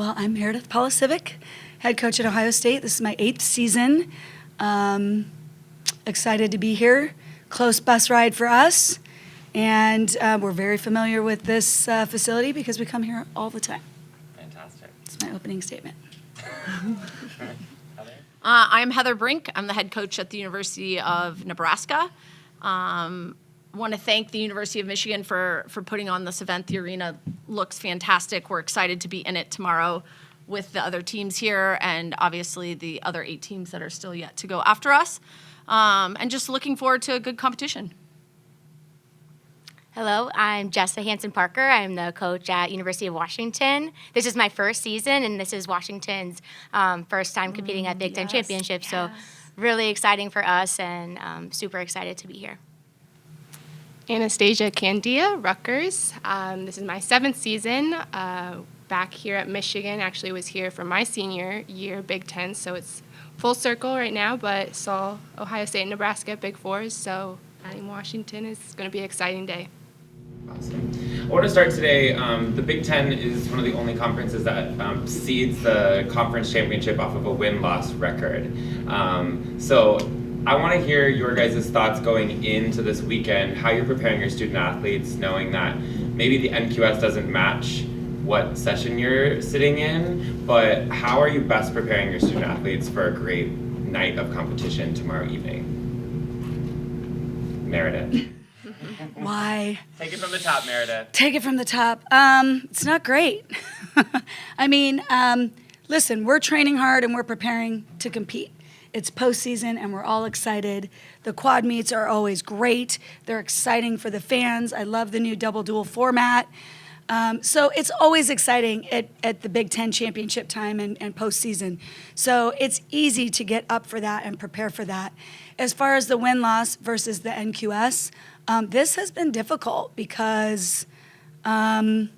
Well, I'm Meredith Paulicivic, head coach at Ohio State. This is my 8th season. Excited to be here. Close bus ride for us. And we're very familiar with this facility because we come here all the time. Fantastic. That's my opening statement. I'm Heather Brink. I'm the head coach at the University of Nebraska. Want to thank the University of Michigan for putting on this event. The arena looks fantastic. We're excited to be in it tomorrow with the other teams here and obviously the other 8 teams that are still yet to go after us. And just looking forward to a good competition. Hello, I'm Jessa Hansen Parker. I'm the coach at University of Washington. This is my first season, and this is Washington's first time competing at Big Ten Championship. So really exciting for us, and super excited to be here. Anastasia, Candia, Rutgers. This is my 7th season back here at Michigan. Actually was here for my senior year, Big Ten, so it's full circle right now, but saw Ohio State and Nebraska at Big Fours, so adding Washington is going to be an exciting day. Awesome. I want to start today. The Big Ten is one of the only conferences that seeds the conference championship off of a win-loss record. So I want to hear your guys' thoughts going into this weekend, how you're preparing your student athletes, knowing that maybe the NQS doesn't match what session you're sitting in, but how are you best preparing your student athletes for a great night of competition tomorrow evening? Meredith. Why? Take it from the top, Meredith. Take it from the top. It's not great. I mean, listen, we're training hard and we're preparing to compete. It's postseason and we're all excited. The quad meets are always great. They're exciting for the fans. I love the new double dual format. So it's always exciting at the Big Ten championship time and postseason. So it's easy to get up for that and prepare for that. As far as the win-loss versus the NQS, this has been difficult because, with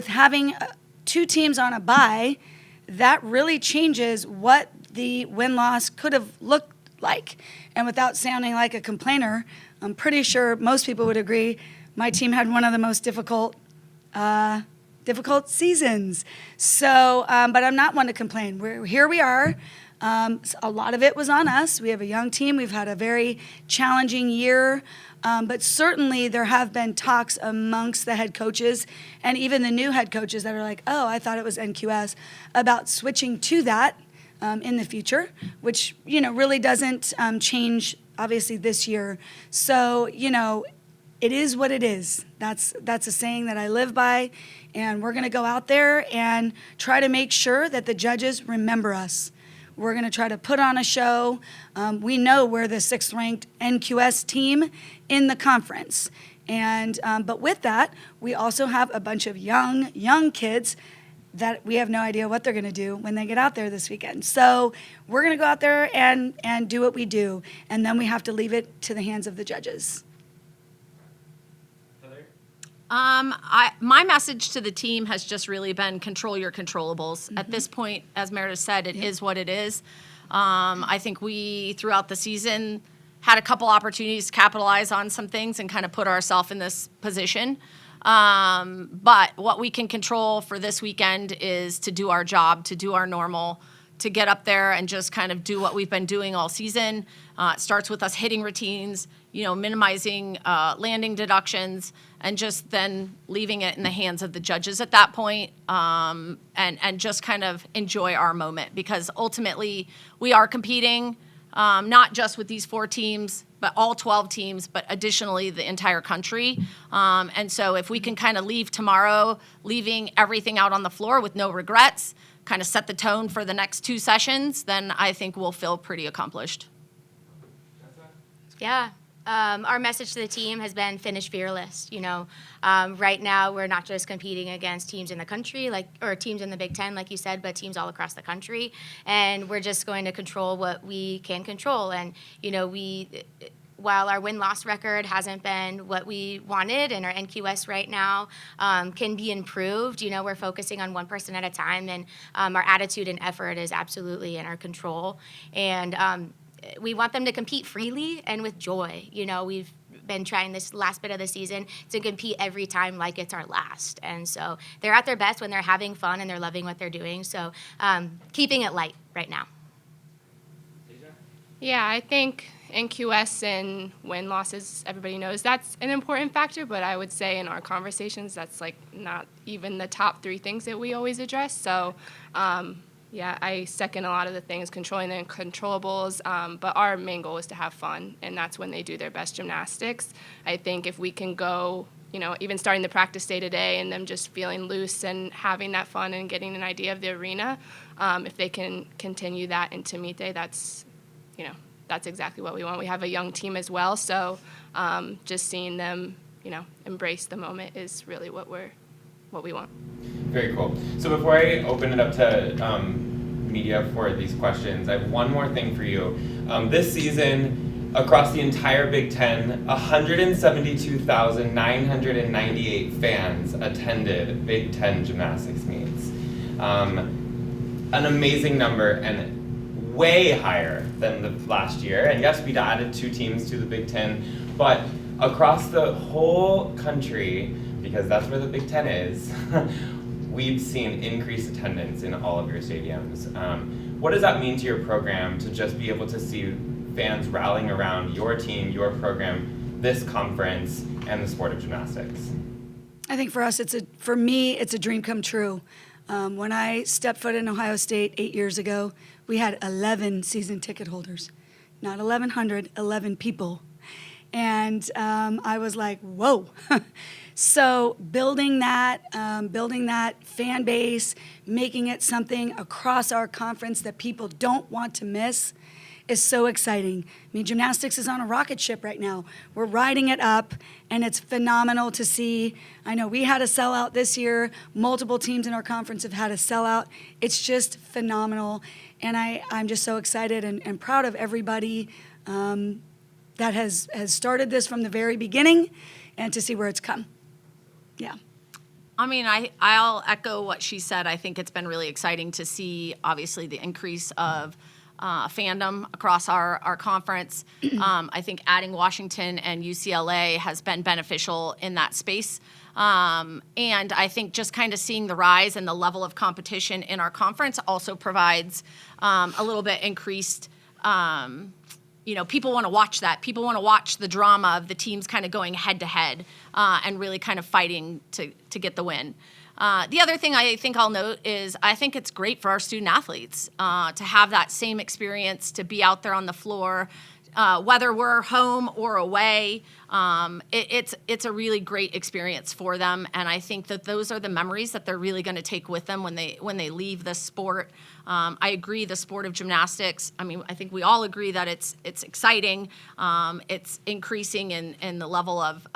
having 2 teams on a bye, that really changes what the win-loss could have looked like. And without sounding like a complainer, I'm pretty sure most people would agree my team had one of the most difficult seasons. So, but I'm not one to complain. Here we are. A lot of it was on us. We have a young team. We've had a very challenging year. But certainly there have been talks amongst the head coaches and even the new head coaches that are like, oh, I thought it was NQS, about switching to that in the future, which, really doesn't change, obviously, this year. So, it is what it is. That's a saying that I live by, and we're going to go out there and try to make sure that the judges remember us. We're going to try to put on a show. We know we're the 6th-ranked NQS team in the conference, and but with that, we also have a bunch of young kids that we have no idea what they're going to do when they get out there this weekend. So we're going to go out there and do what we do, and then we have to leave it to the hands of the judges. My message to the team has just really been control your controllables. At this point, as Meredith said, it is what it is. I think we, throughout the season, had a couple opportunities to capitalize on some things and kind of put ourselves in this position. But what we can control for this weekend is to do our job, to do our normal, to get up there and just kind of do what we've been doing all season. It starts with us hitting routines, minimizing landing deductions, and just then leaving it in the hands of the judges at that point, and just kind of enjoy our moment, because ultimately we are competing not just with these 4 teams, but all 12 teams, but additionally the entire country. And so if we can kind of leave tomorrow, leaving everything out on the floor with no regrets, kind of set the tone for the next 2 sessions, then I think we'll feel pretty accomplished. Yeah. Our message to the team has been finish fearless. Right now we're not just competing against teams in the country, or teams in the Big Ten, like you said, but teams all across the country. And we're just going to control what we can control. And, while our win-loss record hasn't been what we wanted, and our NQS right now can be improved, we're focusing on one person at a time, and our attitude and effort is absolutely in our control. And we want them to compete freely and with joy. We've been trying this last bit of the season to compete every time like it's our last. And so they're at their best when they're having fun and they're loving what they're doing. So keeping it light right now. Yeah, I think in QS and win losses, everybody knows that's an important factor, but I would say in our conversations, that's like not even the top 3 things that we always address. So, yeah, I second a lot of the things, controlling the controllables, but our main goal is to have fun, and that's when they do their best gymnastics. I think if we can go, even starting the practice day today and them just feeling loose and having that fun and getting an idea of the arena, if they can continue that into meet day, that's exactly what we want. We have a young team as well, so just seeing them, embrace the moment is really what we want. Very cool. So before I open it up to media for these questions, I have one more thing for you. This season, across the entire Big Ten, 172,998 fans attended Big Ten gymnastics meets. An amazing number, and way higher than the last year. And yes, we'd added 2 teams to the Big Ten, but across the whole country, because that's where the Big Ten is, we've seen increased attendance in all of your stadiums. What does that mean to your program to just be able to see fans rallying around your team, your program, this conference, and the sport of gymnastics? I think for us, for me, it's a dream come true. When I stepped foot in Ohio State 8 years ago, we had 11 season ticket holders, not 1,100, 11 people. And I was like, whoa. So building that fan base, making it something across our conference that people don't want to miss is so exciting. I mean, gymnastics is on a rocket ship right now. We're riding it up, and it's phenomenal to see. I know we had a sellout this year. Multiple teams in our conference have had a sellout. It's just phenomenal, and I'm just so excited and proud of everybody that has started this from the very beginning, and to see where it's come. Yeah. I mean, I'll echo what she said. I think it's been really exciting to see, obviously, the increase of fandom across our conference. I think adding Washington and UCLA has been beneficial in that space. And I think just kind of seeing the rise and the level of competition in our conference also provides a little bit increased, people want to watch that. People want to watch the drama of the teams kind of going head to head and really kind of fighting to get the win. The other thing I think I'll note is I think it's great for our student athletes to have that same experience, to be out there on the floor, whether we're home or away. It's a really great experience for them, and I think that those are the memories that they're really going to take with them when they leave the sport. I agree, the sport of gymnastics, I mean, I think we all agree that it's exciting. It's increasing in the level of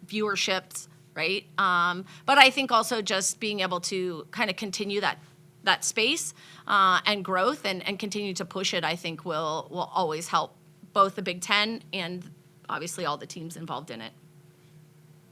viewerships, right? But I think also just being able to kind of continue that space and growth and continue to push it, I think will always help both the Big Ten and obviously all the teams involved in it.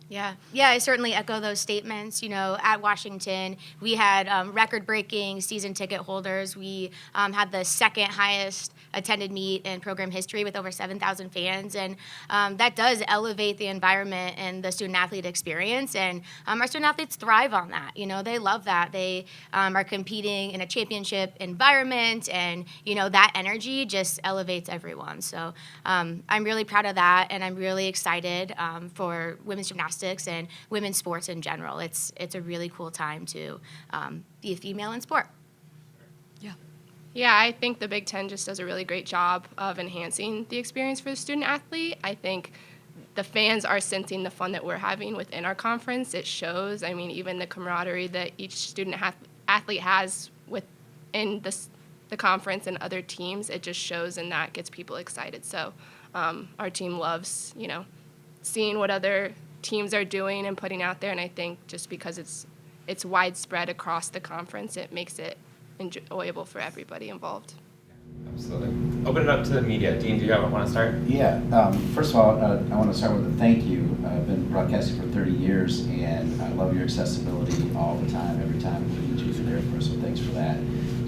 Yeah, I certainly echo those statements. At Washington, we had record-breaking season ticket holders. We had the second highest attended meet in program history with over 7,000 fans, and that does elevate the environment and the student-athlete experience, and our student-athletes thrive on that. They love that. They are competing in a championship environment, and, that energy just elevates everyone. So I'm really proud of that, and I'm really excited for women's gymnastics and women's sports in general. It's a really cool time to be a female in sport. Yeah, I think the Big Ten just does a really great job of enhancing the experience for the student athlete. I think the fans are sensing the fun that we're having within our conference. It shows. I mean, even the camaraderie that each student athlete has within the conference and other teams, it just shows, and that gets people excited. So our team loves, seeing what other teams are doing and putting out there, and I think just because it's widespread across the conference, it makes it enjoyable for everybody involved. Absolutely. Open it up to the media. Dean, do you want to start? Yeah. First of all, I want to start with a thank you. I've been broadcasting for 30 years, and I love your accessibility all the time, every time we need you there for us, so thanks for that.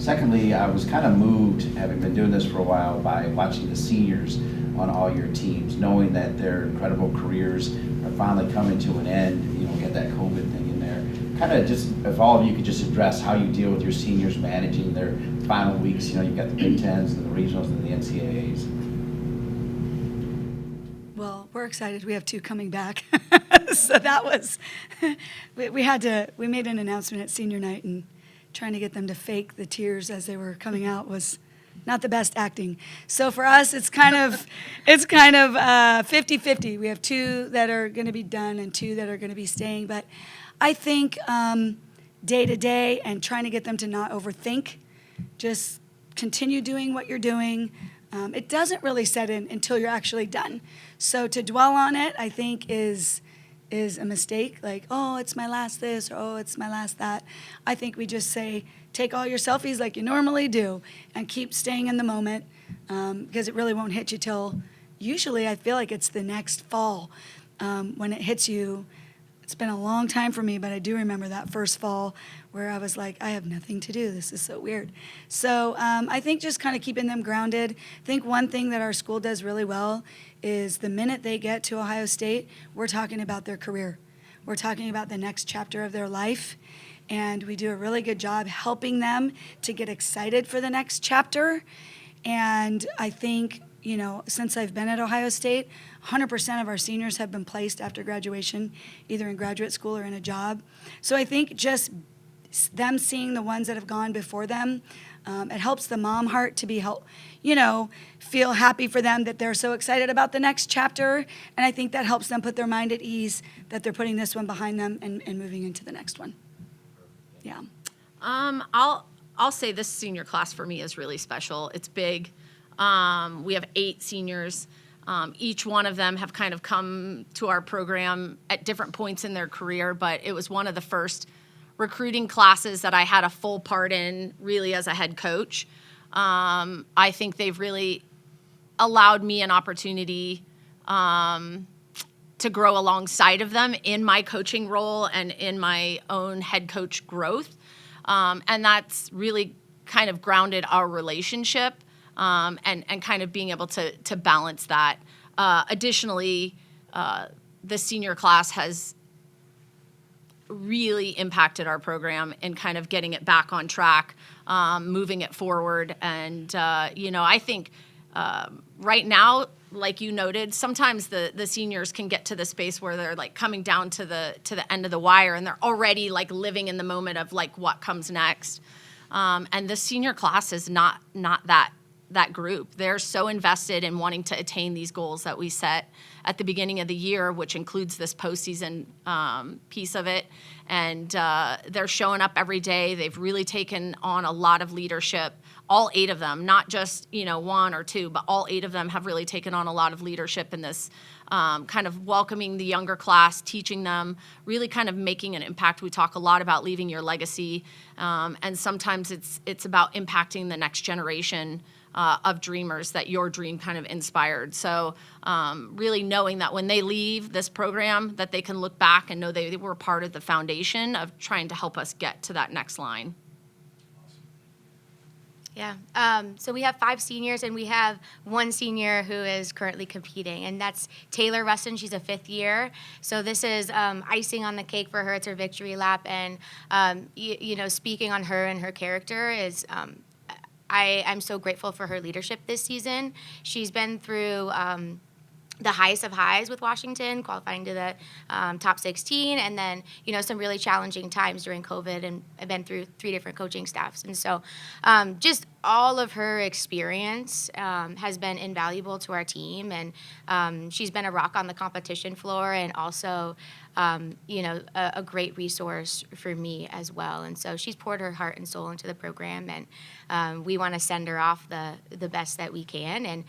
Secondly, I was kind of moved, having been doing this for a while, by watching the seniors on all your teams, knowing that their incredible careers are finally coming to an end. You know, we had that COVID thing in there. Kind of just, if all of you could just address how you deal with your seniors managing their final weeks. You know, you've got the Big Tens and the regionals and the NCAAs. Well, we're excited. We have 2 coming back. So that was, we made an announcement at senior night, and trying to get them to fake the tears as they were coming out was not the best acting. So for us, it's kind of 50-50. We have 2 that are going to be done and 2 that are going to be staying. But I think day to day and trying to get them to not overthink, just continue doing what you're doing. It doesn't really set in until you're actually done. So to dwell on it, I think, is a mistake. Like, oh, it's my last this, or oh, it's my last that. I think we just say, take all your selfies like you normally do and keep staying in the moment, because it really won't hit you till, usually I feel like it's the next fall when it hits you. It's been a long time for me, but I do remember that first fall where I was like, I have nothing to do. This is so weird. So I think just kind of keeping them grounded. I think one thing that our school does really well is the minute they get to Ohio State, we're talking about their career. We're talking about the next chapter of their life. And we do a really good job helping them to get excited for the next chapter. And I think, you know, since I've been at Ohio State, 100% of our seniors have been placed after graduation, either in graduate school or in a job. So I think just them seeing the ones that have gone before them, it helps the mom heart to be, feel happy for them that they're so excited about the next chapter. And I think that helps them put their mind at ease that they're putting this one behind them and moving into the next one. Yeah. I'll say this senior class for me is really special. It's big. We have 8 seniors. Each one of them have kind of come to our program at different points in their career, but it was one of the first recruiting classes that I had a full part in, really, as a head coach. I think they've really allowed me an opportunity to grow alongside of them in my coaching role and in my own head coach growth. And that's really kind of grounded our relationship. And kind of being able to balance that. Additionally, the senior class has really impacted our program in kind of getting it back on track, moving it forward. And, I think right now, like you noted, sometimes the seniors can get to the space where they're like coming down to the end of the wire and they're already like living in the moment of like what comes next. And the senior class is not that group. They're so invested in wanting to attain these goals that we set at the beginning of the year, which includes this postseason piece of it. And they're showing up every day. They've really taken on a lot of leadership. All 8 of them, not just 1 or 2, but all 8 of them have really taken on a lot of leadership in this kind of welcoming the younger class, teaching them, really kind of making an impact. We talk a lot about leaving your legacy, and sometimes it's about impacting the next generation of dreamers that your dream kind of inspired. So really knowing that when they leave this program, that they can look back and know they were part of the foundation of trying to help us get to that next line. Yeah. So we have 5 seniors, and we have 1 senior who is currently competing, and that's Taylor Rustin. She's a 5th year. So this is icing on the cake for her. It's her victory lap. And, speaking on her and her character is I'm so grateful for her leadership this season. She's been through the highest of highs with Washington, qualifying to the top 16, and then, some really challenging times during COVID, and I've been through 3 different coaching staffs. And so just all of her experience has been invaluable to our team, and she's been a rock on the competition floor, and also a great resource for me as well. And so she's poured her heart and soul into the program, and we want to send her off the best that we can. And,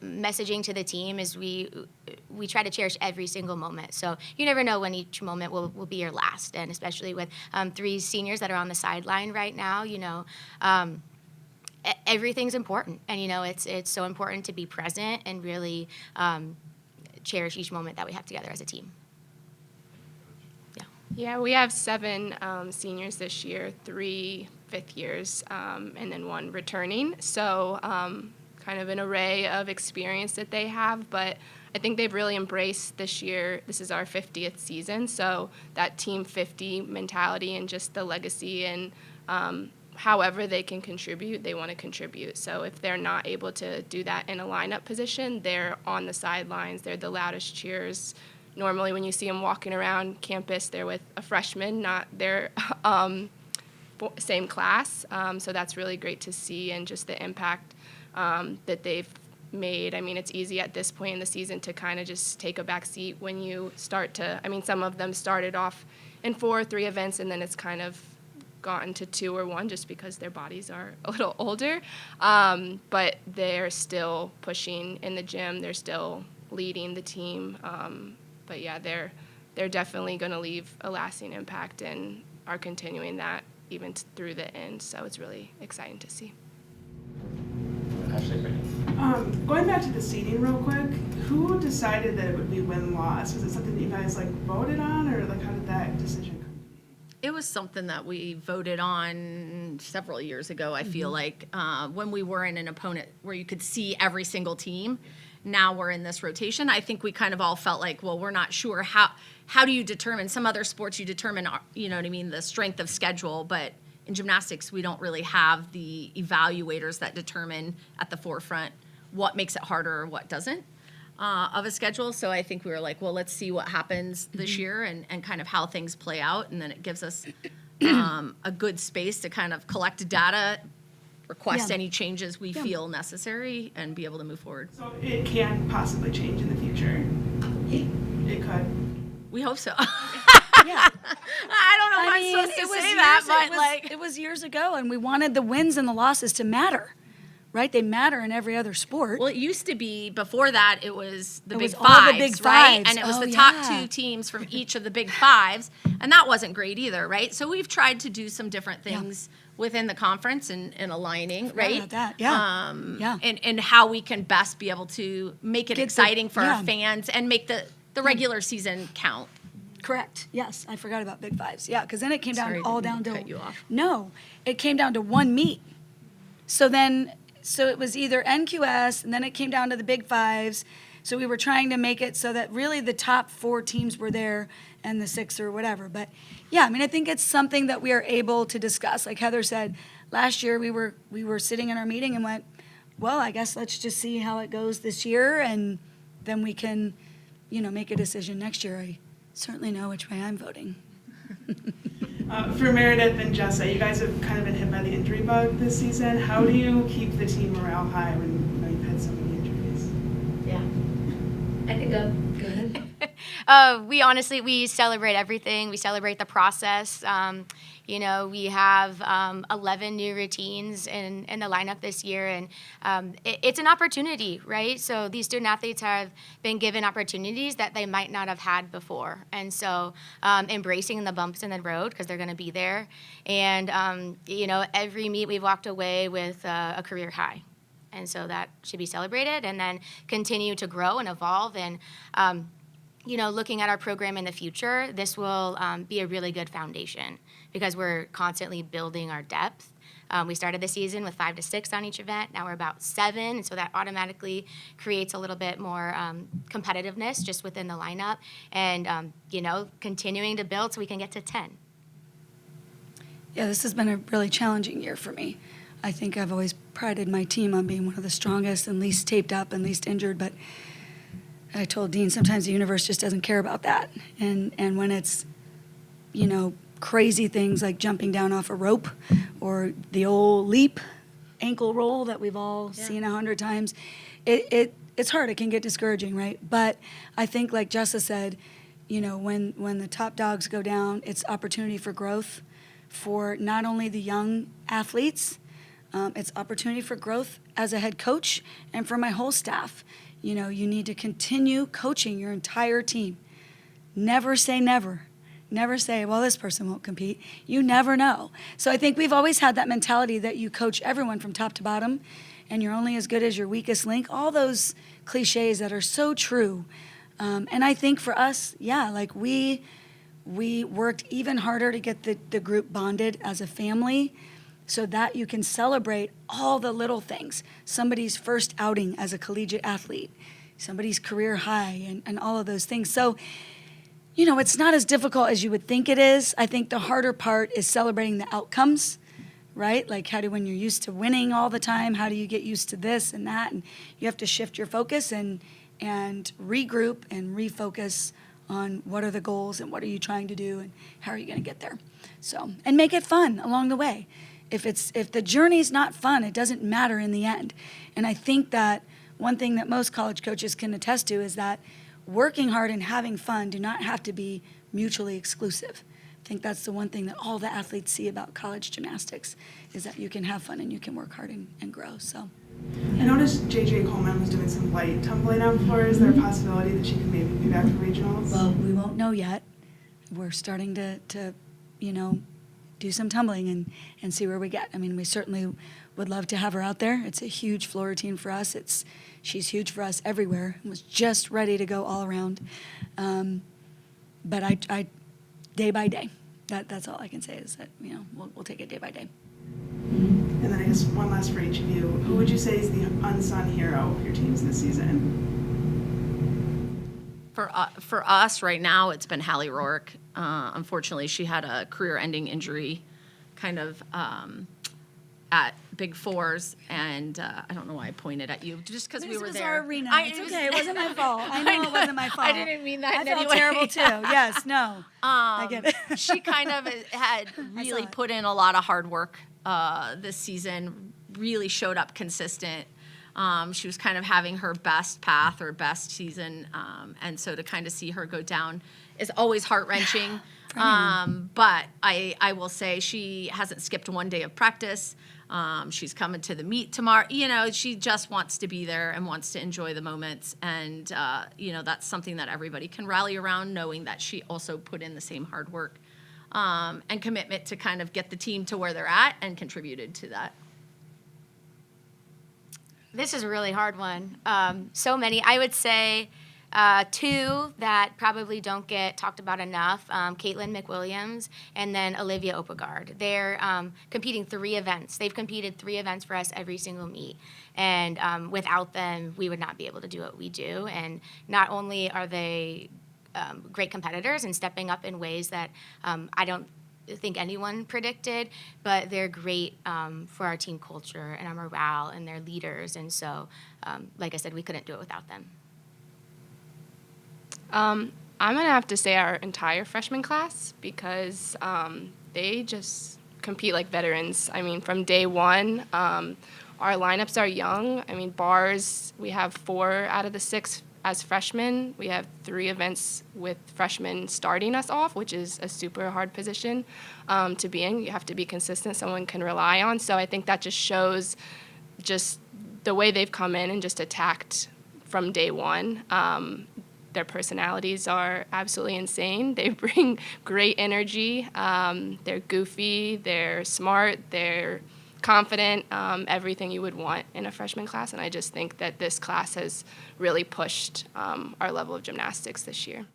messaging to the team is we try to cherish every single moment. So you never know when each moment will be your last. And especially with 3 seniors that are on the sideline right now, everything's important. And, it's so important to be present and really cherish each moment that we have together as a team. Yeah. Yeah, we have 7 seniors this year, 3 fifth years, and then 1 returning. So kind of an array of experience that they have, but I think they've really embraced this year. This is our 50th season, so that Team 50 mentality and just the legacy and however they can contribute, they want to contribute. So if they're not able to do that in a lineup position, they're on the sidelines. They're the loudest cheers. Normally when you see them walking around campus, they're with a freshman, not their same class. So that's really great to see, and just the impact that they've made. I mean, it's easy at this point in the season to kind of just take a back seat when you start to, I mean, some of them started off in 4 or 3 events, and then it's kind of gotten to 2 or 1 just because their bodies are a little older. But they're still pushing in the gym. They're still leading the team. But yeah, they're definitely going to leave a lasting impact and are continuing that even through the end. So it's really exciting to see. Going back to the seating real quick, who decided that it would be win-loss? Was it something that you guys voted on, or how did that decision come? It was something that we voted on several years ago, I feel like, when we were in an opponent where you could see every single team. Now we're in this rotation. I think we kind of all felt like, well, we're not sure how do you determine, some other sports you determine, you know what I mean, the strength of schedule, but in gymnastics we don't really have the evaluators that determine at the forefront what makes it harder or what doesn't of a schedule. So I think we were like, well, let's see what happens this year and kind of how things play out, and then it gives us a good space to kind of collect data, request any changes we feel necessary, and be able to move forward. So it can possibly change in the future. It could. We hope so. Yeah. I don't know if I'm supposed to say that, but it was years ago, and we wanted the wins and the losses to matter, right? They matter in every other sport. well, it used to be, before that, it was the It big was all the fives, big right? fives. And it was Oh, the top yeah. 2 teams from each of the big fives, and that wasn't great either, right? So we've tried to do some different things within the conference and aligning, right? about that. Yeah. Yeah. And how we can best be able to make it Get the- exciting for yeah. our fans and make the regular season count. Correct. Yes, I forgot about Big Fives. Yeah, because then it came Sorry, down all didn't down to cut you off. No, it came down to 1 meet. So it was either NQS, and then it came down to the Big Fives. So we were trying to make it so that really the top 4 teams were there, and the 6 or whatever. But yeah, I mean, I think it's something that we are able to discuss. Like Heather said, last year we were sitting in our meeting and went, well, I guess let's just see how it goes this year, and then we can, make a decision next year. I certainly know which way I'm voting. For Meredith and Jessa, you guys have kind of been hit by the injury bug this season. How do you keep the team morale high when you've had so many injuries? Yeah. I can go. Go ahead. We celebrate everything. We celebrate the process. We have 11 new routines in the lineup this year, and it's an opportunity, right? So these student athletes have been given opportunities that they might not have had before, and so embracing the bumps in the road because they're going to be there. And every meet we've walked away with a career high. And so that should be celebrated, and then continue to grow and evolve. And looking at our program in the future, this will be a really good foundation because we're constantly building our depth. We started the season with 5 to 6 on each event. Now we're about 7, and so that automatically creates a little bit more competitiveness just within the lineup, and continuing to build so we can get to 10. Yeah, this has been a really challenging year for me. I think I've always prided my team on being one of the strongest and least taped up and least injured, but I told Dean sometimes the universe just doesn't care about that. And when it's, crazy things like jumping down off a rope or the old leap ankle roll that we've all seen 100 times, it's hard. It can get discouraging, right? But I think, like Jessa said, when the top dogs go down, it's opportunity for growth for not only the young athletes, it's opportunity for growth as a head coach and for my whole staff. You need to continue coaching your entire team. Never say never. Never say, well, this person won't compete. You never know. So I think we've always had that mentality that you coach everyone from top to bottom, and you're only as good as your weakest link. All those cliches that are so true. And I think for us, we we worked even harder to get the group bonded as a family so that you can celebrate all the little things. Somebody's first outing as a collegiate athlete, somebody's career high, and all of those things. So, it's not as difficult as you would think it is. I think the harder part is celebrating the outcomes, right? Like when you're used to winning all the time, how do you get used to this and that? And you have to shift your focus and regroup and refocus on what are the goals and what are you trying to do and how are you going to get there. So, and make it fun along the way. If the journey's not fun, it doesn't matter in the end. And I think that one thing that most college coaches can attest to is that working hard and having fun do not have to be mutually exclusive. I think that's the one thing that all the athletes see about college gymnastics is that you can have fun and you can work hard and grow. So, I noticed JJ Coleman was doing some light tumbling on the floor. Is there a possibility that she could maybe be back for regionals? Well, we won't know yet. We're starting to do some tumbling and see where we get. I mean, we certainly would love to have her out there. It's a huge floor routine for us. She's huge for us everywhere. And was just ready to go all around. But I day by day. That's all I can say is that we'll take it day by day. And then I guess one last for each of you. Who would you say is the unsung hero of your teams this season? For us right now, it's been Hallie Rourke. Unfortunately, she had a career-ending injury kind of at Big Fours, and I don't know why I pointed at you, just because we were This was there. our arena. It's okay. It wasn't my fault. I know it wasn't my fault. I didn't mean that in I any felt way. terrible too. Yes, no. I get it. She kind of had really it. put in a lot of hard work this season, really showed up consistent. She was kind of having her best path or best season, and so to kind of see her go down is always heart-wrenching. But I will say she hasn't skipped one day of practice. She's coming to the meet tomorrow. She just wants to be there and wants to enjoy the moments. And, that's something that everybody can rally around, knowing that she also put in the same hard work and commitment to kind of get the team to where they're at and contributed to that. This is a really hard one. So many. I would say two that probably don't get talked about enough, Caitlin McWilliams and then Olivia Opegard. They're competing 3 events. They've competed 3 events for us every single meet. And without them, we would not be able to do what we do. And not only are they great competitors and stepping up in ways that I don't think anyone predicted, but they're great for our team culture and our morale, and they're leaders. And so, like I said, we couldn't do it without them. I'm going to have to say our entire freshman class because they just compete like veterans. I mean, from day one, our lineups are young. I mean, bars, we have 4 out of the 6 as freshmen. We have 3 events with freshmen starting us off, which is a super hard position to be in. You have to be consistent, someone can rely on. So I think that just shows just the way they've come in and just attacked from day one. Their personalities are absolutely insane. They bring great energy. They're goofy, they're smart, they're confident, everything you would want in a freshman class. And I just think that this class has really pushed our level of gymnastics this year.